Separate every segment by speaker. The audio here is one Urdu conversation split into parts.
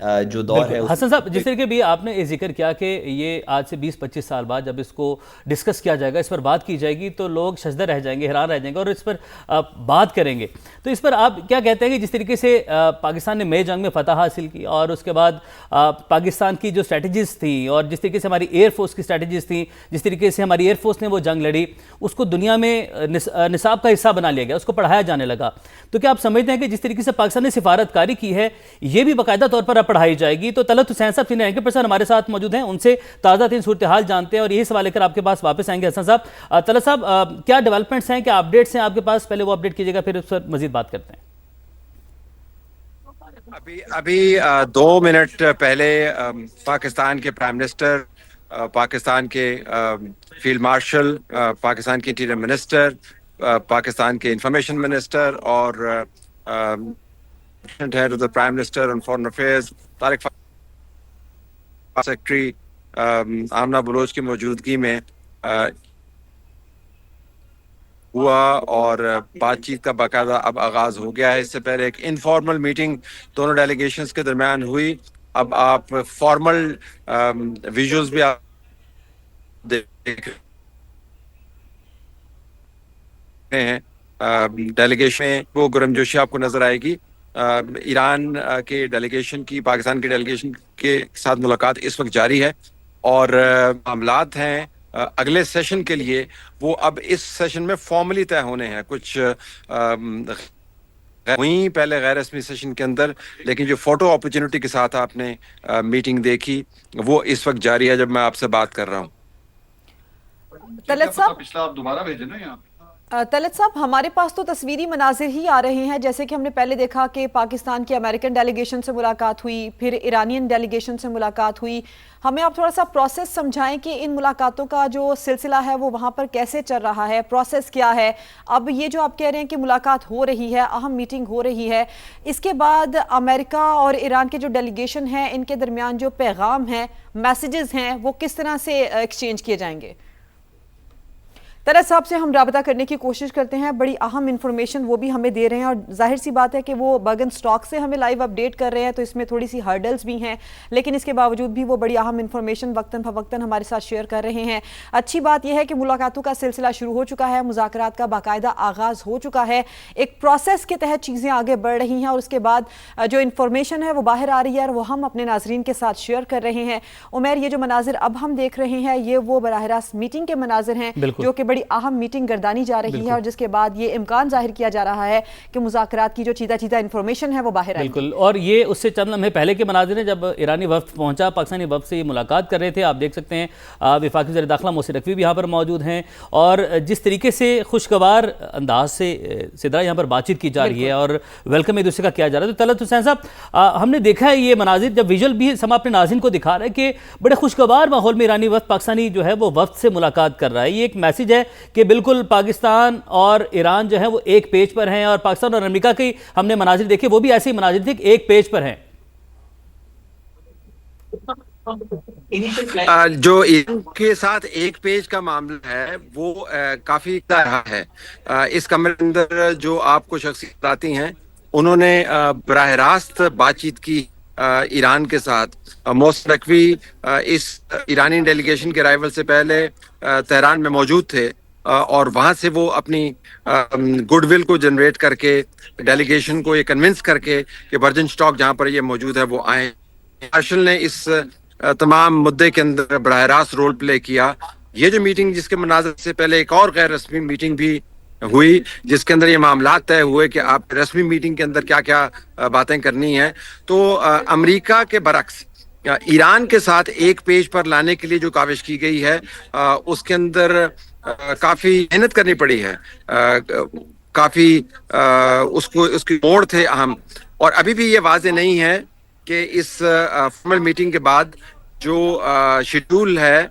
Speaker 1: جو دور ہے
Speaker 2: بالکل حسن صاحب، جس طریقے بھی آپ نے ذکر کیا کہ یہ آج سے 20-25 سال بعد جب اس کو ڈسکس کیا جائے گا، اس پر بات کی جائے گی، تو لوگ شزدہ رہ جائیں گے، حیران رہ جائیں گے اور اس پر بات کریں گے. تو اس پر آپ کیا کہتے ہیں کہ جس طریقے سے پاکستان نے مئی جنگ میں فتح حاصل کی اور اس کے بعد پاکستان کی جو اسٹریٹجیز تھیں اور جس طریقے سے ہماری ایئر فورس کی اسٹریٹجیز تھیں، جس طریقے سے ہماری ایئر فورس نے وہ جنگ لڑی، اس کو دنیا میں نصاب کا حصہ بنا لیا گیا، اس کو پڑھایا جانے لگا. تو کیا آپ سمجھتے ہیں کہ جس طریقے سے پاکستان نے سفارتکاری کی ہے، یہ بھی باقاعدہ طور پر اب پڑھائی جائے گی؟ تو طلعت حسین صاحب سینئر اینکر پرسن ہمارے ساتھ موجود ہیں، ان سے تازہ ترین صورتحال جانتے ہیں اور یہی سوال لے کر آپ کے پاس واپس آئیں گے. حسن صاحب، طلعت صاحب، کیا ڈیولپمنٹس ہیں، کیا اپڈیٹس ہیں آپ کے پاس؟ پہلے وہ اپڈیٹ کیجیے گا، پھر اس پر مزید بات کرتے ہیں.
Speaker 3: ابھی 2 منٹ پہلے پاکستان کے پرائم منسٹر، پاکستان کے فیلڈ مارشل، پاکستان کے انٹیریئر منسٹر، پاکستان کے انفارمیشن منسٹر اور head of the prime minister on foreign affairs Tariq secretary Amna Baloch کی موجودگی میں ہوا اور بات چیت کا باقاعدہ اب آغاز ہو گیا ہے. اس سے پہلے ایک انفارمل میٹنگ دونوں ڈیلیگیشنز کے درمیان ہوئی. اب آپ فارمل ویژولز بھی آپ دیکھ رہے ہیں. ڈیلیگیشن میں وہ گرمجوشی آپ کو نظر آئے گی. ایران کے ڈیلیگیشن کی پاکستان کے ڈیلیگیشن کے ساتھ ملاقات اس وقت جاری ہے اور معاملات ہیں اگلے سیشن کے لیے وہ اب اس سیشن میں فارملی طے ہونے ہیں. کچھ ہوئی پہلے غیر رسمی سیشن کے اندر، لیکن جو فوٹو اپرچونٹی کے ساتھ آپ نے میٹنگ دیکھی وہ اس وقت جاری ہے جب میں آپ سے بات کر رہا ہوں.
Speaker 4: طلعت صاحب،
Speaker 5: پچھلا آپ دوبارہ بھیجیں نا یہاں.
Speaker 4: طلعت صاحب، ہمارے پاس تو تصویری مناظر ہی آ رہے ہیں، جیسے کہ ہم نے پہلے دیکھا کہ پاکستان کی امریکن ڈیلیگیشن سے ملاقات ہوئی، پھر ایرانین ڈیلیگیشن سے ملاقات ہوئی. ہمیں آپ تھوڑا سا پروسیس سمجھائیں کہ ان ملاقاتوں کا جو سلسلہ ہے وہ وہاں پر کیسے چل رہا ہے، پروسیس کیا ہے. اب یہ جو آپ کہہ رہے ہیں کہ ملاقات ہو رہی ہے، اہم میٹنگ ہو رہی ہے، اس کے بعد امریکہ اور ایران کے جو ڈیلیگیشن ہیں ان کے درمیان جو پیغام ہیں، میسیجز ہیں، وہ کس طرح سے ایکسچینج کیے جائیں گے؟ طلعت صاحب سے ہم رابطہ کرنے کی کوشش کرتے ہیں، بڑی اہم انفارمیشن وہ بھی ہمیں دے رہے ہیں اور ظاہر سی بات ہے کہ وہ برگن سٹاک سے ہمیں لائیو اپڈیٹ کر رہے ہیں، تو اس میں تھوڑی سی ہرڈلز بھی ہیں، لیکن اس کے باوجود بھی وہ بڑی اہم انفارمیشن وقتاً فوقتاً ہمارے ساتھ شیئر کر رہے ہیں. اچھی بات یہ ہے کہ ملاقاتوں کا سلسلہ شروع ہو چکا ہے، مذاکرات کا باقاعدہ آغاز ہو چکا ہے، ایک پروسیس کے تحت چیزیں آگے بڑھ رہی ہیں اور اس کے بعد جو انفارمیشن ہے وہ باہر آ رہی ہے اور وہ ہم اپنے ناظرین کے ساتھ شیئر کر رہے ہیں. عمیر، یہ جو مناظر اب ہم دیکھ رہے ہیں یہ وہ براہ راست میٹنگ کے مناظر ہیں جو کہ بڑی اہم میٹنگ گردانی جا رہی ہے اور جس کے بعد یہ امکان ظاہر کیا جا رہا ہے کہ مذاکرات کی جو چیدہ انفارمیشن ہے وہ باہر آئے.
Speaker 2: بالکل، اور یہ اس سے چند لمحے پہلے کے مناظر ہیں جب ایرانی وفد پہنچا، پاکستانی وفد سے یہ ملاقات کر رہے تھے. آپ دیکھ سکتے ہیں وفاقی وزیر داخلہ محسن نقوی بھی یہاں پر موجود ہیں اور جس طریقے سے خوشگوار انداز سے سدرا یہاں پر بات چیت کی جا رہی ہے اور ویلکم ایک دوسرے کا کیا جا رہا ہے. تو طلعت حسین صاحب، ہم نے دیکھا ہے یہ مناظر جب ویژول بھی ہم اپنے ناظرین کو دکھا رہے ہیں کہ بڑے خوشگوار ماحول میں ایرانی وفد پاکستانی جو ہے وہ وفد سے ملاقات کر رہا ہے. یہ ایک میسیج ہے کہ بالکل پاکستان اور ایران جو ہے وہ ایک پیج پر ہیں اور پاکستان اور امریکہ کی ہم نے مناظر دیکھے وہ بھی ایسے ہی مناظر تھے کہ ایک پیج پر ہیں.
Speaker 3: جو ایران کے ساتھ ایک پیج کا معاملہ ہے وہ کافی رہا ہے. اس کمرے کے اندر جو آپ کو شخصیت آتی ہیں انہوں نے براہ راست بات چیت کی ایران کے ساتھ. محسن نقوی اس ایرانی ڈیلیگیشن کے رائیول سے پہلے تہران میں موجود تھے اور وہاں سے وہ اپنی گڈ ول کو جنریٹ کر کے ڈیلیگیشن کو یہ کنونس کر کے کہ برجن سٹاک جہاں پر یہ موجود ہے وہ آئیں. مارشل نے اس تمام مدعے کے اندر براہ راست رول پلے کیا. یہ جو میٹنگ جس کے مناظر سے پہلے ایک اور غیر رسمی میٹنگ بھی ہوئی جس کے اندر یہ معاملات طے ہوئے کہ آپ رسمی میٹنگ کے اندر کیا کیا باتیں کرنی ہیں. تو امریکہ کے برعکس ایران کے ساتھ ایک پیج پر لانے کے لیے جو کاوش کی گئی ہے اس کے اندر کافی محنت کرنی پڑی ہے، کافی اس کی موڑ تھے اہم. اور ابھی بھی یہ واضح نہیں ہے کہ اس فارمل میٹنگ کے بعد جو شیڈول ہے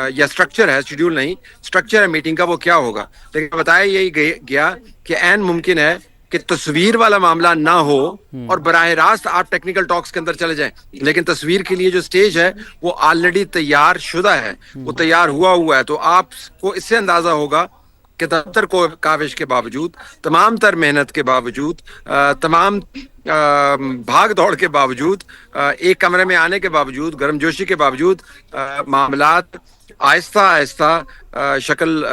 Speaker 3: یا سٹرکچر ہے، شیڈول نہیں سٹرکچر ہے میٹنگ کا، وہ کیا ہوگا. لیکن بتایا یہی گیا کہ عین ممکن ہے کہ تصویر والا معاملہ نہ ہو اور براہ راست آپ ٹیکنیکل ٹاکس کے اندر چلے جائیں، لیکن تصویر کے لیے جو سٹیج ہے وہ آلریڈی تیار شدہ ہے، وہ تیار ہوا ہے. تو آپ کو اس سے اندازہ ہوگا کہ تر کو کاوش کے باوجود، تمام تر محنت کے باوجود، تمام بھاگ دوڑ کے باوجود، ایک کمرے میں آنے کے باوجود، گرم جوشی کے باوجود معاملات آہستہ آہستہ شکل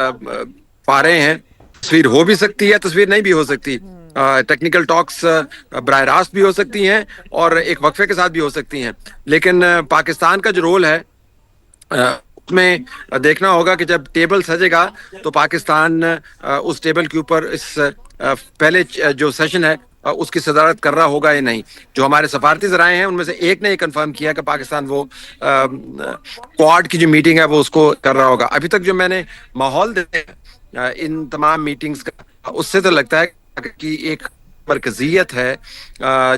Speaker 3: پا رہے ہیں. تصویر ہو بھی سکتی ہے، تصویر نہیں بھی ہو سکتی. ٹیکنیکل ٹاکس براہ راست بھی ہو سکتی ہیں اور ایک وقفے کے ساتھ بھی ہو سکتی ہیں. لیکن پاکستان کا جو رول ہے اس میں دیکھنا ہوگا کہ جب ٹیبل سجے گا تو پاکستان اس ٹیبل کے اوپر اس پہلے جو سیشن ہے اس کی صدارت کر رہا ہوگا یا نہیں. جو ہمارے سفارتی ذرائع ہیں ان میں سے ایک نے یہ کنفرم کیا کہ پاکستان وہ کوآڈ کی جو میٹنگ ہے وہ اس کو کر رہا ہوگا. ابھی تک جو میں نے ماحول دیکھا ان تمام میٹنگز کا، اس سے تو لگتا ہے کہ ایک مرکزیت ہے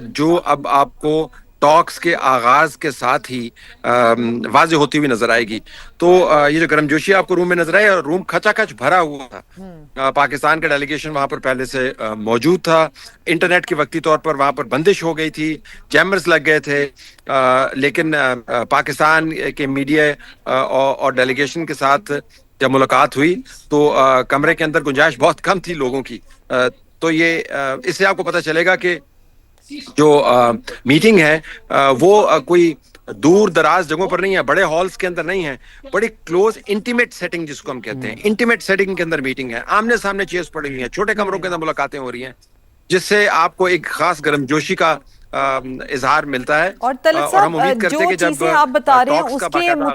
Speaker 3: جو اب آپ کو ٹاکس کے آغاز کے ساتھ ہی واضح ہوتی ہوئی نظر آئے گی. تو یہ جو گرم جوشی آپ کو روم میں نظر آئے، روم کھچا کھچ بھرا ہوا تھا. پاکستان کا ڈیلیگیشن وہاں پر پہلے سے موجود تھا. انٹرنیٹ کی وقتی طور پر وہاں پر بندش ہو گئی تھی، چیمبرز لگ گئے تھے، لیکن پاکستان کے میڈیا اور ڈیلیگیشن کے ساتھ جب ملاقات ہوئی تو کمرے کے اندر گنجائش بہت کم تھی لوگوں کی. تو یہ اس سے آپ کو پتہ چلے گا کہ جو میٹنگ ہے وہ کوئی دور دراز جگہوں پر نہیں ہے، بڑے ہالز کے اندر نہیں ہے، بڑی کلوز انٹیمیٹ سیٹنگ جس کو ہم کہتے ہیں، انٹیمیٹ سیٹنگ کے اندر میٹنگ ہے. آمنے سامنے چیئرز پڑی ہوئی ہیں، چھوٹے کمروں کے اندر ملاقاتیں ہو رہی ہیں، جس سے آپ کو ایک خاص گرم جوشی کا اظہار ملتا ہے.
Speaker 4: اور طلعت
Speaker 3: ہم امید
Speaker 4: صاحب
Speaker 3: کرتے
Speaker 4: جو
Speaker 3: ہیں کہ جب
Speaker 4: چیزیں آپ بتا رہے ہیں
Speaker 3: ٹاکس کا
Speaker 4: اس کے
Speaker 3: باقاعدہ